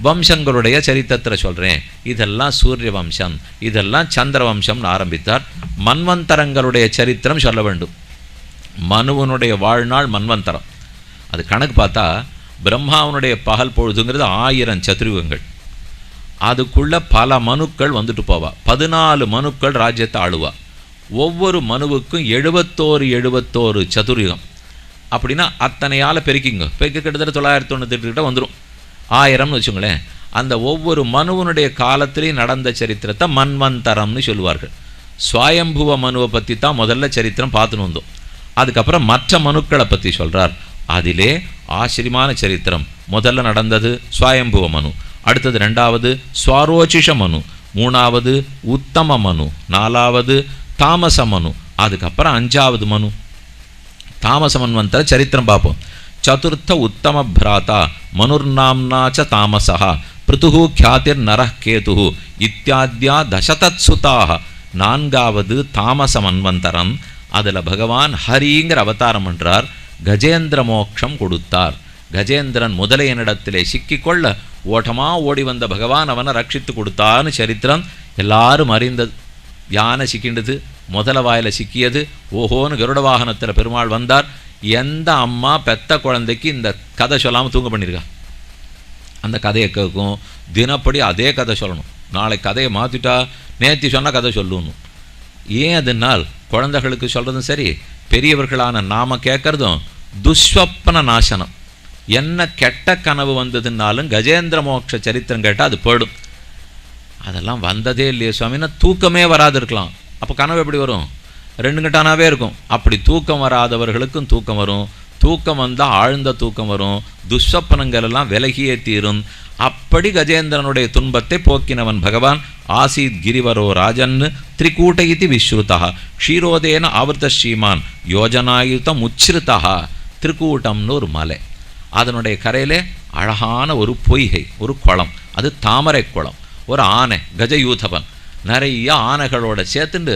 வம்சங்களுடைய சரித்திரத்தில் சொல்கிறேன். இதெல்லாம் சூரிய வம்சம், இதெல்லாம் சந்திர வம்சம்னு ஆரம்பித்தார். மன்வந்தரங்களுடைய சரித்திரம் சொல்ல வேண்டும். மனுவனுடைய வாழ்நாள் மன்வந்தரம். அது கணக்கு பார்த்தா பிரம்மாவனுடைய பகல் பொழுதுங்கிறது 1000 சதுர்யுகங்கள். அதுக்குள்ள பல மனுக்கள் வந்துட்டு போவா. 14 மனுக்கள் ராஜ்யத்தை ஆளுவா. ஒவ்வொரு மனுவுக்கும் 71 சதுர்யுகம். அப்படின்னா அத்தனையால் பெருக்கிங்க, பெருக்க கிட்டத்தட்ட 998 கிட்ட வந்துடும். 1000ன்னு வச்சுங்களேன். அந்த ஒவ்வொரு மனுவனுடைய காலத்திலையும் நடந்த சரித்திரத்தை மன்வந்தரம்னு சொல்லுவார்கள். சுவயம்புவ மனுவை பற்றி தான் முதல்ல சரித்திரம் பார்த்துன்னு வந்தோம். அதுக்கப்புறம் மற்ற மனுக்களை பற்றி சொல்கிறார். அதிலே ஆச்சரியமான சரித்திரம். முதல்ல நடந்தது சுவயம்புவ மனு, அடுத்தது 2வது ஸ்வாரோச்சிஷ மனு, 3வது உத்தம மனு, 4வது தாமச மனு, அதுக்கப்புறம் 5வது மனு. தாமச மன்வந்தர சரித்திரம் பார்ப்போம். சதுர்த்த உத்தம பிராதா மனுர்நாம்னாச்ச தாமசா பிருத்துஹு க்யாதிர் நரஹ் கேதுஹு இத்தியாத்யா தசதத்சுதாக. 4வது தாமச மன்வந்தரம். அதில் பகவான் ஹரிங்கிற அவதாரம் பண்ணுறார். கஜேந்திர மோட்சம் கொடுத்தார். கஜேந்திரன் முதலையனிடத்திலே சிக்கிக்கொள்ள ஓட்டமாக ஓடி வந்த பகவான் அவனை ரட்சித்து கொடுத்தான்னு சரித்திரம் எல்லாரும் அறிந்தது. யானை சிக்கிண்டது, முதல வாயில் சிக்கியது. ஓஹோன்னு கருட வாகனத்தில் பெருமாள் வந்தார். எந்த அம்மா பெத்த குழந்தைக்கு இந்த கதை சொல்லாமல் தூங்க பண்ணியிருக்கா? அந்த கதையை கேட்கும். தினப்படி அதே கதை சொல்லணும். நாளைக்கு கதையை மாற்றிட்டா நேற்று சொன்ன கதை சொல்லணும். ஏன் அதுனால் குழந்தைகளுக்கு சொல்கிறதும் சரி, பெரியவர்களான நாம கேட்குறதும் துஷ்வப்பன நாசனம். என்ன கெட்ட கனவு வந்ததுன்னாலும் கஜேந்திர மோட்ச சரித்திரம் கேட்டால் அது போயிடும். அதெல்லாம் வந்ததே இல்லையே சுவாமின்னா தூக்கமே வராது இருக்கலாம். அப்போ கனவு எப்படி வரும்? 2 கட்டானாவே இருக்கும். அப்படி தூக்கம் வராதவர்களுக்கும் தூக்கம் வரும். தூக்கம் வந்தால் ஆழ்ந்த தூக்கம் வரும். துஷ்வப்பனங்கள் எல்லாம் விலகியே தீரும். அப்படி கஜேந்திரனுடைய துன்பத்தை போக்கினவன் பகவான். ஆசீத் கிரிவரோ ராஜன் திரிகூட்ட இதி விஸ்ருதா க்ஷீரோதேன ஆவர்த்த ஸ்ரீமான் யோஜனாயுதம் உச்சிருத்தா. திரிகூட்டம்னு ஒரு மலை, அதனுடைய கரையிலே அழகான ஒரு பொய்கை, ஒரு குளம். அது தாமரை குளம். ஒரு ஆனை கஜயூதவன் நிறைய ஆனைகளோட சேர்த்துண்டு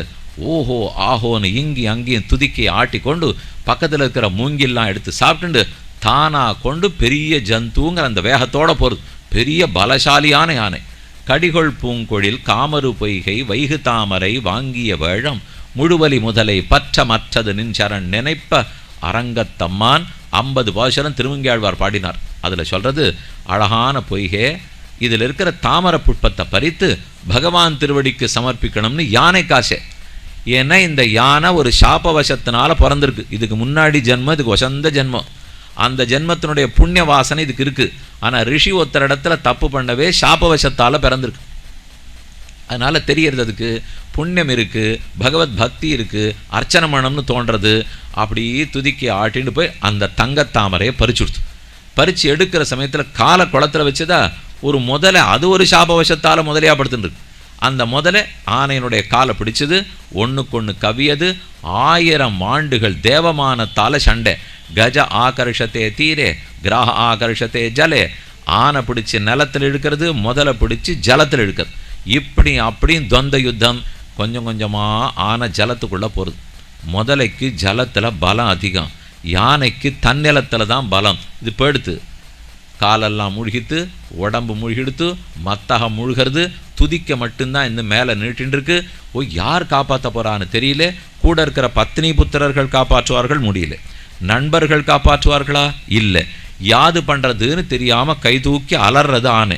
ஓஹோ ஆஹோன்னு இங்கி அங்கேயும் துதிக்கி ஆட்டி கொண்டு பக்கத்தில் இருக்கிற மூங்கில்லாம் எடுத்து சாப்பிட்டுண்டு தானாக கொண்டு பெரிய ஜந்துங்கிற அந்த வேகத்தோடு போகிறது. பெரிய பலசாலியான யானை. கடிகொள் பூங்கொழில் காமரு பொய்கை வைகு தாமரை வாங்கிய வேழம் முழுவலி முதலை பற்ற மற்றது நின்சரண் நினைப்ப அரங்கத்தம்மான். 50 பாசுரம் திருமங்கையாழ்வார் பாடினார். அதில் சொல்கிறது அழகான பொய்கை, இதில் இருக்கிற தாமரை புஷ்பத்தை பறித்து பகவான் திருவடிக்கு சமர்ப்பிக்கணும்னு யானை காசே. ஏன்னா இந்த யானை ஒரு சாபவசத்தினால பிறந்திருக்கு. இதுக்கு முன்னாடி ஜென்மம், இதுக்கு வசந்த ஜென்மம். அந்த ஜென்மத்தினுடைய புண்ணிய வாசனை இதுக்கு இருக்குது. ஆனால் ரிஷி ஒருத்தர் இடத்துல தப்பு பண்ணவே சாபவசத்தால் பிறந்திருக்கு. அதனால் தெரியறது அதுக்கு புண்ணியம் இருக்குது, பகவத் பக்தி இருக்குது, அர்ச்சனை மனம்னு தோன்றது. அப்படி துதிக்கி ஆட்டின்னு போய் அந்த தங்கத்தாமரையை பறிச்சுடுத்து. பறித்து எடுக்கிற சமயத்தில் காலை குளத்தில் வச்சுதா ஒரு முதலை, அது ஒரு சாபவசத்தால் முதலையாக படுத்துட்டுருக்கு. அந்த முதலை ஆனையினுடைய காலை பிடிச்சது, ஒன்றுக்கொன்று கவியது. 1000 ஆண்டுகள் தேவமானத்தால் சண்டை. கஜ ஆகர்ஷத்தே தீரே கிராக ஆகர்ஷத்தே ஜலே. ஆனை பிடிச்சி நிலத்தில் இழுக்கிறது, முதலை பிடிச்சி ஜலத்தில் இழுக்கிறது. இப்படி அப்படியும் தொந்த யுத்தம். கொஞ்சம் கொஞ்சமாக ஆனை ஜலத்துக்குள்ளே போகிறது. முதலைக்கு ஜலத்தில் பலம் அதிகம், யானைக்கு தன்னிலத்தில் தான் பலம். இது போயிடுத்து. காலெல்லாம் முழுகித்து, உடம்பு முழுகிடுத்து, மத்தகம் முழுகிறது. துதிக்க மட்டும்தான் இந்த மேலே நீட்டின்னு இருக்கு. யார் காப்பாற்ற போகிறான்னு தெரியல. கூட இருக்கிற பத்னி புத்திரர்கள் காப்பாற்றுவார்கள், முடியல. நண்பர்கள் காப்பாற்றுவார்களா? இல்லை. யாது பண்ணுறதுன்னு தெரியாமல் கை தூக்கி அலறது ஆனை.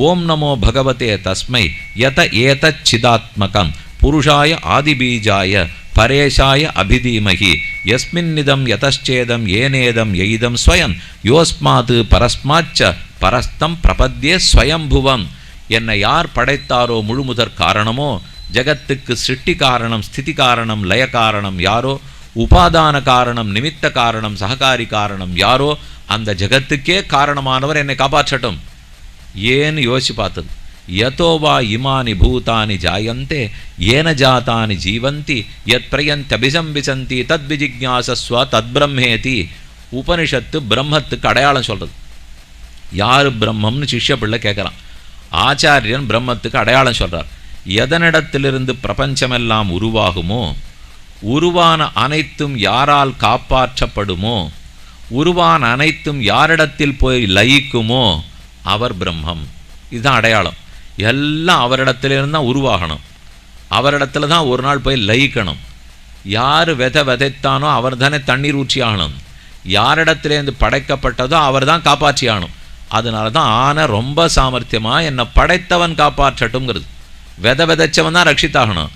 ஓம் நமோ பகவதே தஸ்மை யத ஏதச் சிதாத்மகம் புருஷாய ஆதிபீஜாய பரேஷாய அபிதீமகி யஸ்மின்னிதம் யதச்சேதம் ஏனேதம் எய்தம் ஸ்வயம் யோஸ்மாது பரஸ்மாச்ச பரஸ்தம் பிரபத்யே ஸ்வயம்புவம். என்னை யார் படைத்தாரோ முழுமுதற் காரணமோ, ஜகத்துக்கு சிருஷ்டி காரணம், ஸ்திதி காரணம், லய காரணம் யாரோ, உபாதான காரணம், நிமித்த காரணம், சககாரி காரணம் யாரோ, அந்த ஜகத்துக்கே காரணமானவர் என்னை காப்பாற்றட்டும். ஏன்னு யோசிச்சு பார்த்தது. யதோவா இமானி பூதானி ஜாயந்தே ஏன ஜாதானி ஜீவந்தி யத் பிரயந்தபிசம்பிசந்தி தத் விஜிக்ஞாசஸ்வ தத் பிரம்மேதி. உபனிஷத்து பிரம்மத்துக்கு அடையாளம் சொல்கிறது. யார் பிரம்மம்னு சிஷ்ய பிள்ளை கேட்குறான். ஆச்சாரியன் பிரம்மத்துக்கு அடையாளம் சொல்கிறார். எதனிடத்திலிருந்து பிரபஞ்சமெல்லாம் உருவாகுமோ, உருவான அனைத்தும் யாரால் காப்பாற்றப்படுமோ, உருவான அனைத்தும் யாரிடத்தில் போய் லயிக்குமோ அவர் பிரம்மம். இதுதான் அடையாளம். எல்லாம் அவரிடத்துலேருந்து தான் உருவாகணும், அவரிடத்துல தான் ஒரு நாள் போய் லயிக்கணும். யார் விதைத்தானோ அவர் தானே தண்ணீர் ஊற்றி ஆகணும், யாரிடத்துலேருந்து படைக்கப்பட்டதோ அவர் தான் காப்பாற்றி ஆகணும். அதனால தான் ஆனை ரொம்ப சாமர்த்தியமாக என்னை படைத்தவன் காப்பாற்றட்டும்ங்கிறது. விதைச்சவன் தான் ரட்சித்தாகணும்.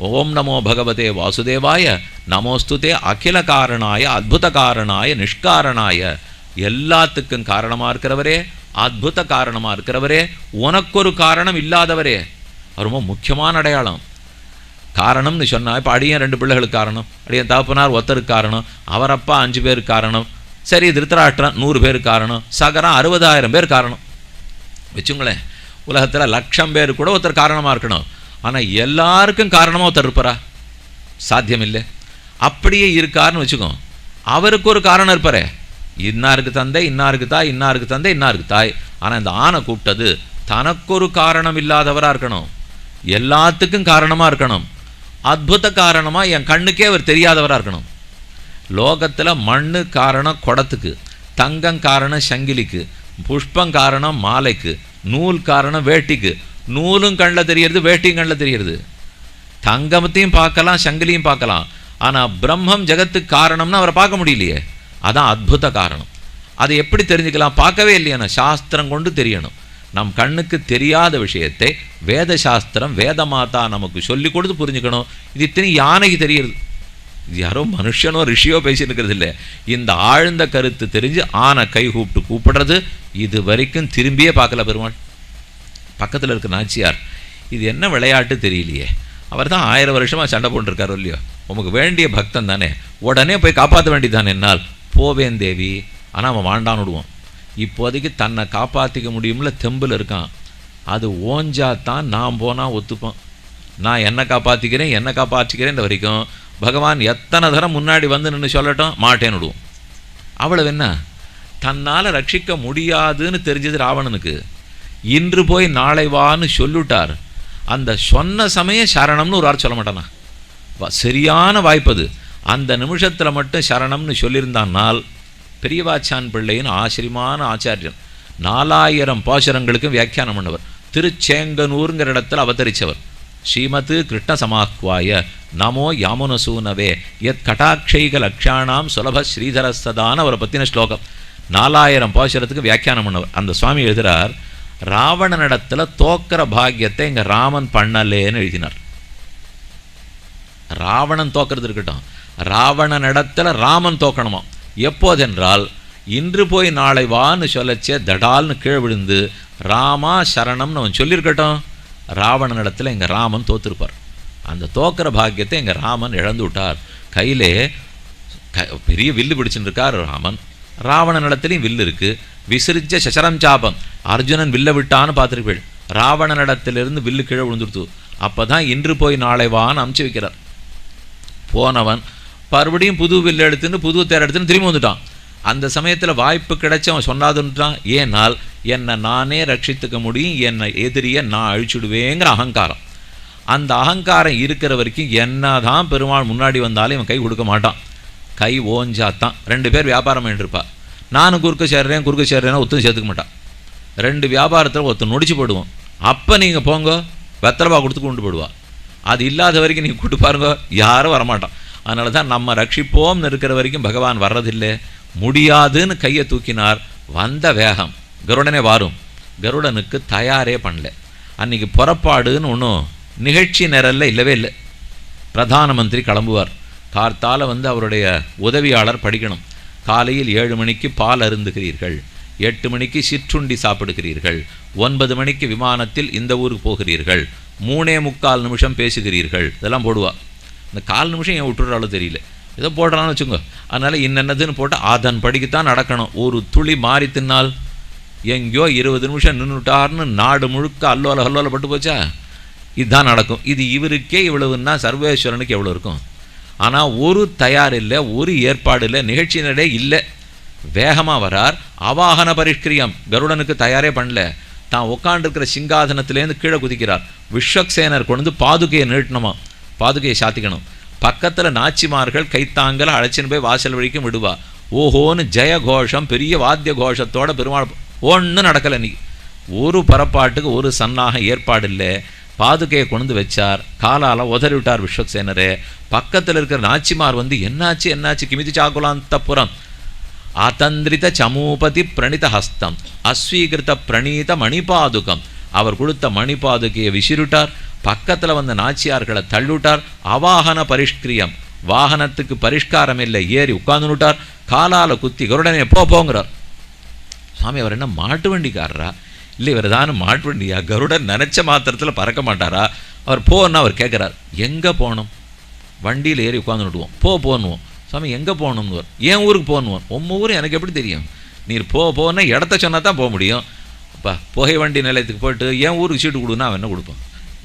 ஓம் நமோ பகவதே வாசுதேவாய நமோஸ்துதே அகில காரணாய அத்புத காரணாய நிஷ்காரணாய. எல்லாத்துக்கும் காரணமாக இருக்கிறவரே, அத்புத காரணமாக இருக்கிறவரே, உனக்கொரு காரணம் இல்லாதவரே. ரொம்ப முக்கியமான அடையாளம். காரணம்னு சொன்னால் இப்போ அடியன் 2 பிள்ளைகளுக்கு காரணம், அடியன் தகப்பனார் ஒருத்தருக்கு காரணம், அவரப்பா 5 பேருக்கு காரணம், சரி திருத்தராஷ்டிரம் 100 பேருக்கு காரணம், சகரம் 60,000 பேர் காரணம் வச்சுங்களேன். உலகத்தில் 1,00,000 பேர் கூட ஒருத்தர் காரணமாக இருக்கணும். ஆனால் எல்லாருக்கும் காரணமாக ஒருத்தர் இருப்பாரா? சாத்தியமில்லை. அப்படியே இருக்காருன்னு வச்சுக்கோ, அவருக்கு ஒரு காரணம் இருப்பாரே. இன்னாருக்கு தந்தை, இன்னாருக்கு தாய், இன்னாருக்கு தந்தை, இன்னாருக்கு தாய். ஆனால் இந்த ஆணை கூப்பிட்டது தனக்கொரு காரணம் இல்லாதவராக இருக்கணும், எல்லாத்துக்கும் காரணமாக இருக்கணும். அத்புத காரணமாக என் கண்ணுக்கே அவர் தெரியாதவராக இருக்கணும். லோகத்தில் மண்ணு காரணம் குடத்துக்கு, தங்கம் காரணம் சங்கிலிக்கு, புஷ்பம் காரணம் மாலைக்கு, நூல் காரணம் வேட்டிக்கு. நூலும் கண்ணில் தெரியறது, வேட்டியும் கண்ணில் தெரியறது. தங்கமத்தையும் பார்க்கலாம், சங்கிலியும் பார்க்கலாம். ஆனால் பிரம்மம் ஜெகத்துக்கு காரணம்னு அவரை பார்க்க முடியலையே. அதான் அத்புத காரணம். அதை எப்படி தெரிஞ்சுக்கலாம்? பார்க்கவே இல்லையா, சாஸ்திரம் கொண்டு தெரியணும். நம் கண்ணுக்கு தெரியாத விஷயத்தை வேத சாஸ்திரம், வேத மாதா நமக்கு சொல்லி கொடுத்து புரிஞ்சுக்கணும். இது இத்தனை யானைக்கு தெரியுது. இது யாரோ மனுஷனோ ரிஷியோ பேசிட்டு இருக்கிறது இல்லை. இந்த ஆழ்ந்த கருத்து தெரிஞ்சு ஆனை கை கூப்பிடுறது இது வரைக்கும் திரும்பியே பார்க்கல பெருமாள். பக்கத்தில் இருக்க நாச்சியார், இது என்ன விளையாட்டு தெரியலையே, அவர் தான் 1000 வருஷமாக சண்டை போட்டுருக்காரோ இல்லையோ, உமக்கு வேண்டிய பக்தன் தானே, உடனே போய் காப்பாற்ற வேண்டியதானே. என்னால் போவேன் தேவி, ஆனால் அவன் வாண்டான்னு விடுவான். இப்போதைக்கு தன்னை காப்பாற்றிக்க முடியும்ல தெம்பில் இருக்கான். அது ஓஞ்சாத்தான் நான் போனால் ஒத்துப்பான். நான் என்னை காப்பாற்றிக்கிறேன் வரைக்கும் பகவான் எத்தனை தரம் முன்னாடி வந்து நின்று சொல்லட்டும், மாட்டேன்னு விடுவோம். அவ்வளவு என்ன, தன்னால் ரட்சிக்க முடியாதுன்னு தெரிஞ்சது ராவணனுக்கு. இன்று போய் நாளை வான்னு சொல்லிவிட்டார். அந்த சொன்ன சமயம் சரணம்னு ஒரு வார்த்தை சொல்ல மாட்டானா? சரியான வாய்ப்பது. அந்த நிமிஷத்தில் மட்டும் சரணம்னு சொல்லியிருந்தானால் பெரியவாச்சான் பிள்ளையின் ஆச்சரியமான ஆச்சாரியன், 4000 பாசுரங்களுக்கும் வியாக்கியானம் பண்ணவர், திருச்சேங்கனூருங்கிற இடத்துல அவதரித்தவர். ஸ்ரீமத் கிருஷ்ண சமாஹ்வாய நமோ யாமுனசூனவே எத் கட்டாட்சைக லக்ஷானாம் சுலப ஸ்ரீதரஸ்ததான அவரை பற்றின ஸ்லோகம். 4000 பாசுரத்துக்கு வியாக்கியானம் பண்ணவர். அந்த சுவாமி எழுதுகிறார், ராவணனிடத்தில் தோக்கிற பாக்கியத்தை இங்கே ராமன் பண்ணலேன்னு எழுதினார். ராவணன் தோக்கிறது இருக்கட்டும், ராவணனிடத்தில் ராமன் தோக்கணுமா? எப்போதென்றால் இன்று போய் நாளை வான்னு சொல்லச்சே தடால்னு கீழே விழுந்து ராமா சரணம்னு அவன் சொல்லியிருக்கட்டும், ராவணனிடத்தில் எங்கள் ராமன் தோத்திருப்பார். அந்த தோக்கிற பாக்கியத்தை எங்கள் ராமன் இழந்து விட்டார். கையிலே பெரிய வில்லு பிடிச்சுட்டு இருக்கார் ராமன். ராவணனிடத்துலையும் வில்லு இருக்குது. விசிறிச்ச சசரம் சாபம், அர்ஜுனன் வில்ல விட்டான்னு பார்த்துருப்பேள். ராவணனிடத்திலிருந்து வில்லு கீழே விழுந்துடுத்து. அப்போ தான் இன்று போய் நாளை வான்னு அமுச்சு வைக்கிறார். போனவன் மறுபடியும் புது வில்லு எடுத்துன்னு புது தேர் எடுத்துன்னு திரும்பி வந்துட்டான். அந்த சமயத்தில் வாய்ப்பு கிடைச்சி அவன் சொன்னாதுன்றான். ஏனால் என்னை நானே ரட்சித்துக்க முடியும், என்னை எதிரியை நான் அழிச்சுடுவேங்கிற அகங்காரம். அந்த அகங்காரம் இருக்கிற வரைக்கும் என்ன தான் பெருமாள் முன்னாடி வந்தாலும் இவன் கை கொடுக்க மாட்டான். கை ஓஞ்சாத்தான். 2 பேர் வியாபாரம் பண்ணிட்டுருப்பா, நானும் குறுக்க சேர்றேன்னா ஒத்தும் சேர்த்துக்க மாட்டான். 2 வியாபாரத்தில் ஒருத்தர் நொடிச்சு போடுவோம். அப்போ நீங்கள் போங்க வெத்தலைபா கொடுத்து கொண்டு போடுவா. அது இல்லாத வரைக்கும் நீங்கள் கூட்டு பாருங்க, யாரும் வரமாட்டான். அதனால தான் நம்ம ரட்சிப்போம்னு இருக்கிற வரைக்கும் பகவான் வர்றதில்லை. முடியாதுன்னு கையை தூக்கினார், வந்த வேகம் கருடனே வாரும். கருடனுக்கு தயாரே பண்ணல. அன்றைக்கி புறப்பாடுன்னு ஒன்றும் நிகழ்ச்சி நிரல்ல இல்லவே இல்லை. பிரதான மந்திரி கிளம்புவார். கார்த்தால வந்து அவருடைய உதவியாளர் படிக்கணும். காலையில் 7 மணிக்கு பால் அருந்துகிறீர்கள், 8 மணிக்கு சிற்றுண்டி சாப்பிடுகிறீர்கள், 9 மணிக்கு விமானத்தில் இந்த ஊருக்கு போகிறீர்கள், 3:45 நிமிஷம் பேசுகிறீர்கள். இதெல்லாம் போடுவா. இந்த 4 நிமிஷம் ஏன் விட்டுறாலும் தெரியல, ஏதோ போடுறான்னு வச்சுக்கோ. அதனால் இன்னென்னதுன்னு போட்டு அதன் படிக்கத்தான் நடக்கணும். ஒரு துளி மாறி தின்னால் எங்கேயோ 20 நிமிஷம் நின்றுட்டார்னு நாடு முழுக்க அல்லோல பட்டு போச்சா? இதுதான் நடக்கும். இது இவருக்கே இவ்வளவுன்னா சர்வேஸ்வரனுக்கு எவ்வளோ இருக்கும்? ஆனால் ஒரு தயார் இல்லை, ஒரு ஏற்பாடு இல்லை, நிகழ்ச்சியினரே இல்லை. வேகமாக வரார். அவாகன பரிஷ்கிரியம், கருடனுக்கு தயாரே பண்ணல. தான் உட்காண்டிருக்கிற சிங்காதனத்திலேருந்து கீழே குதிக்கிறார். விஸ்வக்சேனர் கொண்டு பாதுகையை நீட்டணுமா, பாதுகையை சாத்திக்கணும். பக்கத்தில் நாச்சிமார்கள் கைத்தாங்கல அழைச்சின்னு போய் வாசல் வழிக்கும் விடுவா. ஓஹோன்னு ஜெய கோஷம், பெரிய வாத்திய கோஷத்தோட பெருமாள். ஒன்றும் நடக்கலை. இன்னைக்கு ஒரு பரப்பாட்டுக்கு ஒரு சன்னாக ஏற்பாடு இல்லை. பாதுகையை கொண்டு வச்சார், காலால் உதறி விட்டார் விஸ்வக்சேனரே. பக்கத்தில் இருக்கிற நாச்சிமார் வந்து என்னாச்சு என்னாச்சு கிமிதி சாகுலாந்தப்புறம் ஆதந்திரித சமூபதி பிரணித ஹஸ்தம் அஸ்வீகிருத பிரணீத மணிபாதுகம். அவர் கொடுத்த மணிபாதுகையை விசிறிட்டார். பக்கத்தில் வந்த நாச்சியார்களை தள்ளுட்டார். அவாகன பரிஷ்கிரியம், வாகனத்துக்கு பரிஷ்காரம் இல்லை, ஏறி உட்கார்ந்துட்டார். காலால் குத்தி கருடனே போங்கிறார். சுவாமி அவர் என்ன மாட்டு வண்டிக்காரரா இல்லை, இவர் தானே மாட்டு வண்டியா? கருடன் நினச்ச மாத்திரத்தில் பறக்க மாட்டாரா? அவர் போன்னா அவர் கேட்குறார், எங்கே போகணும்? வண்டியில் ஏறி உட்காந்து விடுவோம். போன்னுவோம். சுவாமி எங்கே போகணும்னு ஏன் ஊருக்கு போகணுவோம். உங்கள் ஊர் எனக்கு எப்படி தெரியும்? நீர் போன்னா இடத்த சொன்னால் தான் போக முடியும். அப்பா புகை வண்டி நிலையத்துக்கு போய்ட்டு என் ஊருக்கு சீட்டு கொடுன்னா அவன் என்ன கொடுப்பான்?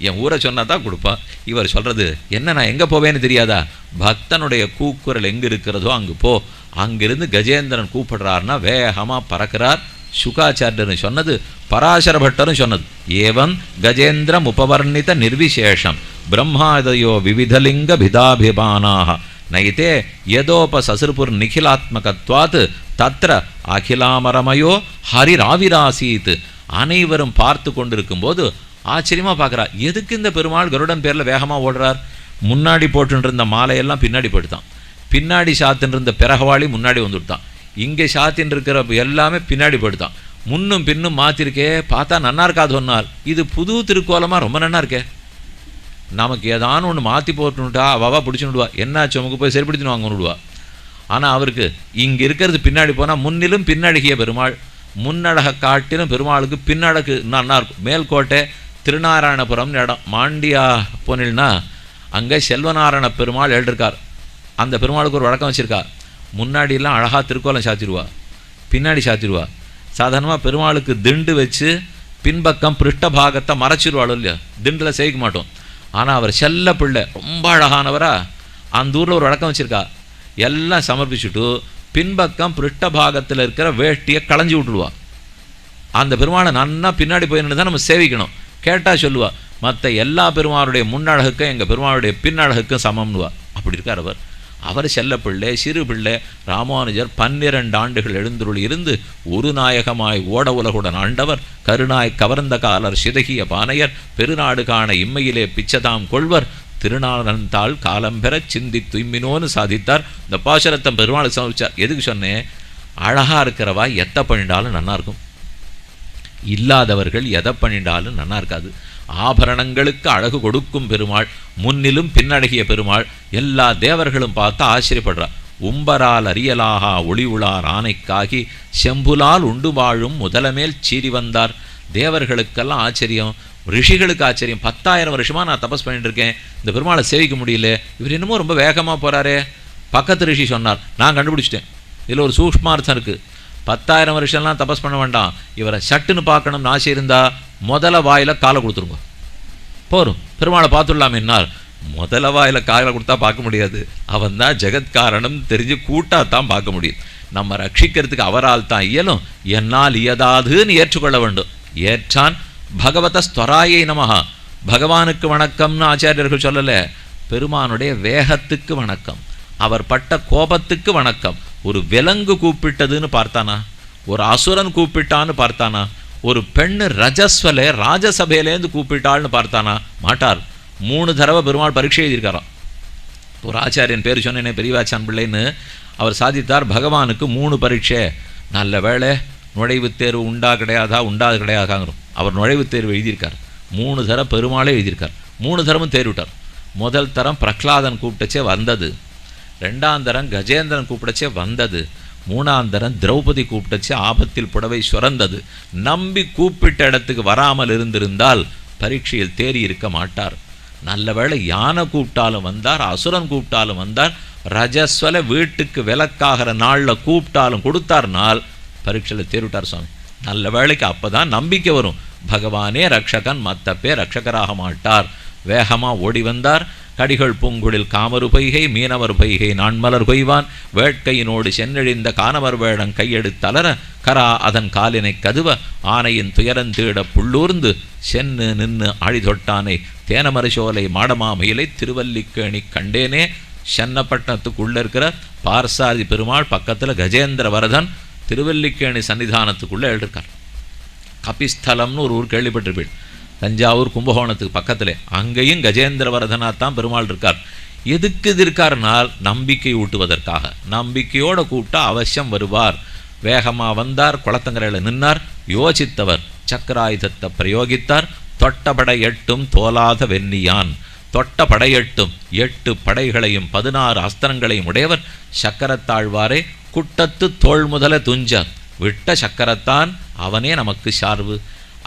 என் ஊரை சொன்னால் தான் கொடுப்பான். இவர் சொல்கிறது என்ன, நான் எங்கே போவேன்னு தெரியாதா? பக்தனுடைய கூக்குரல் எங்கே இருக்கிறதோ அங்கே போ. அங்கிருந்து கஜேந்திரன் கூப்பிடுறாருன்னா வேகமாக பறக்கிறார். சுகாச்சாரியர்னு சொன்னது, பராசர பட்டரும் சொன்னது. ஏவம் கஜேந்திரம் உபவர்ணித நிர்விசேஷம் பிரம்மாதயோ விவிதலிங்க பிதாபிமானாக நைதே யதோப சசுர்புர் நிகிலாத்மகத்வாத் தத்ர அகிலாமரமயோ ஹரிராவிராசீத். அனைவரும் பார்த்து கொண்டிருக்கும் போது ஆச்சரியமாக பார்க்குறா, எதுக்கு இந்த பெருமாள் கருடன் பேரில் வேகமாக ஓடுறார்? முன்னாடி போட்டுருந்த மாலையெல்லாம் பின்னாடி போட்டுத்தான், பின்னாடி சாத்தின்னு இருந்த பிறகவாளி முன்னாடி வந்துவிட்டான், இங்கே சாத்தின்னு இருக்கிற எல்லாமே பின்னாடி போட்டுத்தான், முன்னும் பின்னும் மாற்றிருக்கே, பார்த்தா நன்னா இருக்காது சொன்னார். இது புது திருக்கோலமாக ரொம்ப நன்னா இருக்கே. நமக்கு ஏதானு ஒன்று மாற்றி போட்டுனுட்டா அவா பிடிச்சுனுடுவா, என்னாச்சு நமக்கு போய் சரிப்படுத்தினு வாங்க விடுவா. ஆனால் அவருக்கு இங்கே இருக்கிறது பின்னாடி போனால் முன்னிலும் பின்னழகிய பெருமாள், முன்னழக காட்டிலும் பெருமாளுக்கு பின்னழகு நன்னா இருக்கும். மேல்கோட்டை திருநாராயணபுரம்னு இடம், மாண்டியா போனில்னா அங்கே செல்வநாராயண பெருமாள் எழுதிருக்கார். அந்த பெருமாளுக்கு ஒரு வழக்கம் வச்சுருக்கா, முன்னாடியெல்லாம் அழகாக திருக்கோலம் சாத்திடுவா, பின்னாடி சாத்திடுவா. சாதாரணமாக பெருமாளுக்கு திண்டு வச்சு பின்பக்கம் பிருஷ்ட பாகத்தை மறைச்சிடுவாளோ இல்லையா, திண்டில் செய்ய மாட்டோம். ஆனால் அவர் செல்ல பிள்ளை ரொம்ப அழகானவரா, அந்த ஊரில் ஒரு வழக்கம் வச்சுருக்கா, எல்லாம் சமர்ப்பிச்சுட்டு பின்பக்கம் பிருஷ்ட பாகத்தில் இருக்கிற வேட்டியை களைஞ்சி விட்டுடுவா. அந்த பெருமாளை நன்னா பின்னாடி போயின்னு தான் நம்ம சேவிக்கணும். கேட்டால் சொல்லுவா, மற்ற எல்லா பெருமாளுடைய முன்னழகுக்கும் எங்கள் பெருமாளுடைய பின்னழகுக்கும் சமம்னுவா. அப்படி இருக்கார் அவர். அவர் செல்ல பிள்ளை, சிறு பிள்ளை ராமானுஜர் 12 ஆண்டுகள் எழுந்துருள் இருந்து ஒரு நாயகமாய் ஓட உலகுடன் ஆண்டவர், கருணாய் கவர்ந்த காலர் சிதகிய பானையர், பெருநாடு காண இம்மையிலே பிச்சதாம் கொள்வர், திருநாளந்தாள் காலம் பெற சிந்தி துய்மினோன்னு சாதித்தார். இந்த பாசுரத்தை பெருமாளுக்கு சமைச்சார். எதுக்கு சொன்னேன்? அழகாக இருக்கிறவா எத்தை பண்ணிட்டாலும் நன்னாயிருக்கும், இல்லாதவர்கள் எதை பண்ணிட்டாலும் நன்னா இருக்காது. ஆபரணங்களுக்கு அழகு கொடுக்கும் பெருமாள், முன்னிலும் பின்னழகிய பெருமாள். எல்லா தேவர்களும் பார்த்து ஆச்சரியப்படுறார். உம்பரால் அறியலாகா ஒளி உளார் ஆனைக்காகி செம்புலால் உண்டு வாழும் முதலமேல் சீறி வந்தார். தேவர்களுக்கெல்லாம் ஆச்சரியம், ரிஷிகளுக்கு ஆச்சரியம். 10,000 வருஷமாக நான் தபஸ் பண்ணிட்டு இருக்கேன், இந்த பெருமாளை சேவிக்க முடியல, இவர் என்னமோ ரொம்ப வேகமாக போகிறாரே. பக்கத்து ரிஷி சொன்னார், நான் கண்டுபிடிச்சிட்டேன், இதில் ஒரு சூக்ஷ்மார்த்தம் இருக்குது. 10,000 வருஷம்லாம் தபஸ் பண்ண வேண்டாம், இவரை சட்டுன்னு பார்க்கணும்னு ஆசை இருந்தால் முதல வாயில் காலை கொடுத்துருங்க போரும், பெருமாளை பார்த்துடலாம். என்னார் முதல வாயில் காலை கொடுத்தா பார்க்க முடியாது, அவன் தான் ஜெகத்காரணம் தெரிஞ்சு கூட்டாத்தான் பார்க்க முடியும். நம்ம ரட்சிக்கிறதுக்கு அவரால் தான் இயலும், என்னால் இயதாதுன்னு ஏற்றுக்கொள்ள வேண்டும். ஏற்றான் பகவத ஸ்வராயை நமஹா, பகவானுக்கு வணக்கம்னு ஆச்சாரியர்கள் சொல்லலை, பெருமானுடைய வேகத்துக்கு வணக்கம், அவர் பட்ட கோபத்துக்கு வணக்கம். ஒரு விலங்கு கூப்பிட்டதுன்னு பார்த்தானா, ஒரு அசுரன் கூப்பிட்டான்னு பார்த்தானா, ஒரு பெண்ணு ரஜஸ்வலே ராஜசபையிலேருந்து கூப்பிட்டாள்னு பார்த்தானா? மாட்டார். 3 தடவை பெருமாள் பரீட்சை எழுதியிருக்காராம். ஒரு ஆச்சாரியன் பேர் சொன்னேனே பெரியவாச்சான் பிள்ளைன்னு, அவர் சாதித்தார் பகவானுக்கு 3 பரீட்சை. நல்ல வேளை நுழைவுத் தேர்வு உண்டா கிடையாதாங்கிறோம். அவர் நுழைவுத் தேர்வு எழுதியிருக்கார். 3 தரம் பெருமாளே எழுதியிருக்கார். 3 தரமும் தேர்விட்டார். முதல் தரம் பிரகலாதன் கூப்பிட்டச்சே வந்தது, 2ஆம் தரம் கஜேந்திரன் கூப்பிடச்சே வந்தது, 3ஆம் தரம் திரௌபதி கூப்பிட்டச்சே ஆபத்தில் புடவை சுரந்தது. நம்பி கூப்பிட்ட இடத்துக்கு வராமல் இருந்திருந்தால் பரீட்சையில் தேறி இருக்க மாட்டார். நல்ல வேளை யானை கூப்பிட்டாலும் வந்தார், அசுரன் கூப்பிட்டாலும் வந்தார், ரஜஸ்வல வீட்டுக்கு விலக்காகிற நாளில் கூப்பிட்டாலும் கொடுத்தார்னால் பரீட்சையில் தேறிவிட்டார் சுவாமி. நல்ல வேளைக்கு அப்போ தான் நம்பிக்கை வரும், பகவானே ரக்ஷகன், மற்ற பேர் ரக்ஷகராக மாட்டார். வேகமாக ஓடி வந்தார். கடிகள் பூங்குழில் காமரு பொய்கை மீனவர் பொய்கை நான்மலர் கொய்வான், வேட்கையினோடு சென்னழிந்த காணவர் வேடம் கையெடுத்தலர கரா அதன் காலினை கதுவ ஆனையின் துயரந்தீட புள்ளூர்ந்து சென்னு நின்று ஆழிதொட்டானை தேனமரசோலை மாடமாமயிலை திருவல்லிக்கேணி கண்டேனே. சென்னப்பட்டினத்துக்குள்ளே இருக்கிற பார்சாதி பெருமாள் பக்கத்தில் கஜேந்திர வரதன் திருவல்லிக்கேணி சன்னிதானத்துக்குள்ளே எழுதியிருக்கார். கபிஸ்தலம்னு ஒரு ஊர் கேள்விப்பட்டிருப்பீள், தஞ்சாவூர் கும்பகோணத்துக்கு பக்கத்தில். அங்கேயும் கஜேந்திரவர்தனாத்தான் பெருமாள் இருக்கார். எதுக்கு இது இருக்காருனால் நம்பிக்கை ஊட்டுவதற்காக. நம்பிக்கையோடு கூப்பிட்டா அவசியம் வருவார். வேகமாக வந்தார், குளத்தங்கரையில் நின்னார், யோசித்தவர், சக்கராயுதத்தை பிரயோகித்தார். தொட்டபடை 8 தோலாத வெண்ணியான். தொட்ட படை 8 படைகளையும் 16 அஸ்திரங்களையும் உடையவர் சக்கரத்தாழ்வாரே. குட்டத்து தோள் முதல துஞ்ச விட்ட சக்கரத்தான் அவனே நமக்கு சார்பு.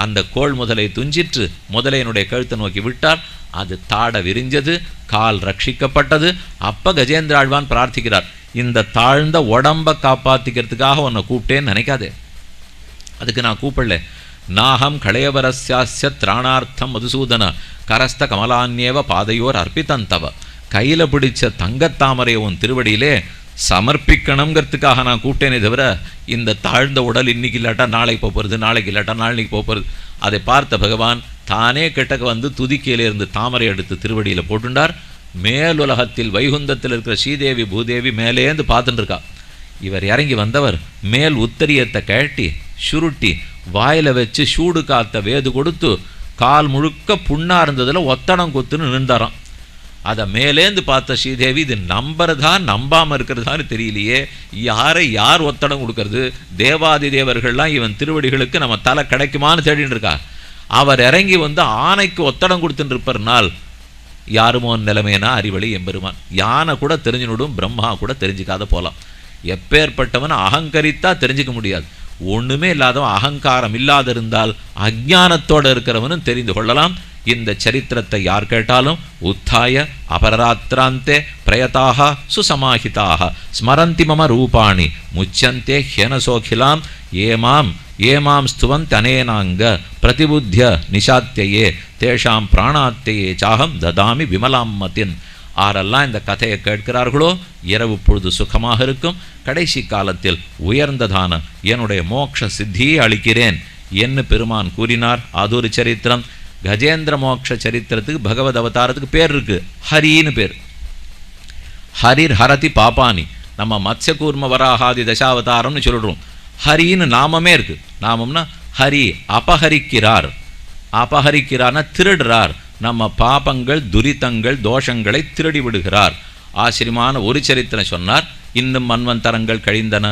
அந்த கோள் முதலை துஞ்சிற்று, முதலையினுடைய கழுத்தை நோக்கி விட்டார். அது தாட விரிஞ்சது, கால் ரட்சிக்கப்பட்டது. அப்ப கஜேந்திர ஆழ்வான் பிரார்த்திக்கிறார், இந்த தாழ்ந்த உடம்பை காப்பாற்றிக்கிறதுக்காக உன்னை கூப்பிட்டேன்னு நினைக்காதே. அதுக்கு நான் கூப்பிடல. நாகம் களையவரஸ்யாஸ்ய திராணார்த்தம் மதுசூதன கரஸ்த கமலான்யேவ பாதையோர் அர்ப்பித்தந்தவ. கையில் பிடிச்ச தங்கத்தாமரை உன் திருவடியிலே சமர்ப்பிக்கணுங்கிறதுக்காக நான் கூப்பிட்டேனே தவிர, இந்த தாழ்ந்த உடல் இன்னைக்கு இல்லாட்டா நாளைக்கு போகிறது, நாளைக்கு இல்லாட்டா நாளைக்கு போகிறது. அதை பார்த்த பகவான் தானே கிட்டக்க வந்து துதிக்கையிலிருந்து தாமரை எடுத்து திருவடியில் போட்டுண்டார். மேலுலகத்தில் வைகுந்தத்தில் இருக்கிற ஸ்ரீதேவி பூதேவி மேலேந்து பார்த்துட்டு இருக்கா. இவர் இறங்கி வந்தவர் மேல் உத்தரியத்தை கழட்டி சுருட்டி வாயில் வச்சு சூடு காத்த வேது கொடுத்து கால் முழுக்க புண்ணா இருந்ததில் ஒத்தடம் குத்துன்னு நின்றாராம். அதை மேலேந்து பார்த்த ஸ்ரீதேவி, இது நம்புறதா நம்பாமல் இருக்கிறதான்னு தெரியலையே, யார் ஒத்தடம் கொடுக்கறது? தேவாதி தேவர்கள்லாம் இவன் திருவடிகளுக்கு நம்ம தலை கிடைக்குமான்னு தேடின்னு இருக்கா. அவர் இறங்கி வந்து ஆனைக்கு ஒத்தடம் கொடுத்துட்டு இருப்பர்னால் யாருமோ நிலைமைனா அறிவழி எம்பெருமான். யானை கூட தெரிஞ்சுனுடும், பிரம்மா கூட தெரிஞ்சுக்காத போகலாம். எப்பேற்பட்டவன் அகங்கரித்தா தெரிஞ்சுக்க முடியாது. ஒன்றுமே இல்லாதவன் அகங்காரம் இல்லாத இருந்தால் அஜ்ஞானத்தோடு இருக்கிறவனும் தெரிந்து கொள்ளலாம். இந்த சரித்திரத்தை யார் கேட்டாலும் உத்தாய அபராத்திராந்தே பிரயதாக சுசமாஹிதாக ஸ்மரந்தி மம ரூபாணி முச்சந்தே ஹ்யனசோகிலாம் ஏமாம் ஸ்துவந்த் அனேனாங்க பிரதிபுத்திய நிஷாத்தியே தேஷாம் பிராணாத்தியே சாகம் ததாமி விமலாம் மத்தின். ஆரெல்லாம் இந்த கதையை கேட்கிறார்களோ இரவு பொழுது சுகமாக இருக்கும். கடைசி காலத்தில் உயர்ந்ததான என்னுடைய மோட்ச சித்தியை அளிக்கிறேன் என்று பெருமான் கூறினார். அது ஒரு சரித்திரம். கஜேந்திர மோட்ச சரித்திரத்துக்கு பகவத் அவதாரத்துக்கு பேர் இருக்கு, ஹரின்னு பேர். ஹரிர் ஹரதி பாப்பானி. நம்ம மத்ஸ்யகூர்ம வராகாதி தசாவதாரம்னு சொல்லிடுறோம். ஹரின்னு நாமமே இருக்கு. நாமம்னா ஹரி அபஹரிக்கிறார். அபஹரிக்கிறார்னா திருடுறார். நம்ம பாபங்கள் துரிதங்கள் தோஷங்களை திருடி விடுகிறார். ஆச்சரியமான ஒரு சரித்திரம் சொன்னார். இன்னும் மன்வந்தரங்கள் கழிந்தன.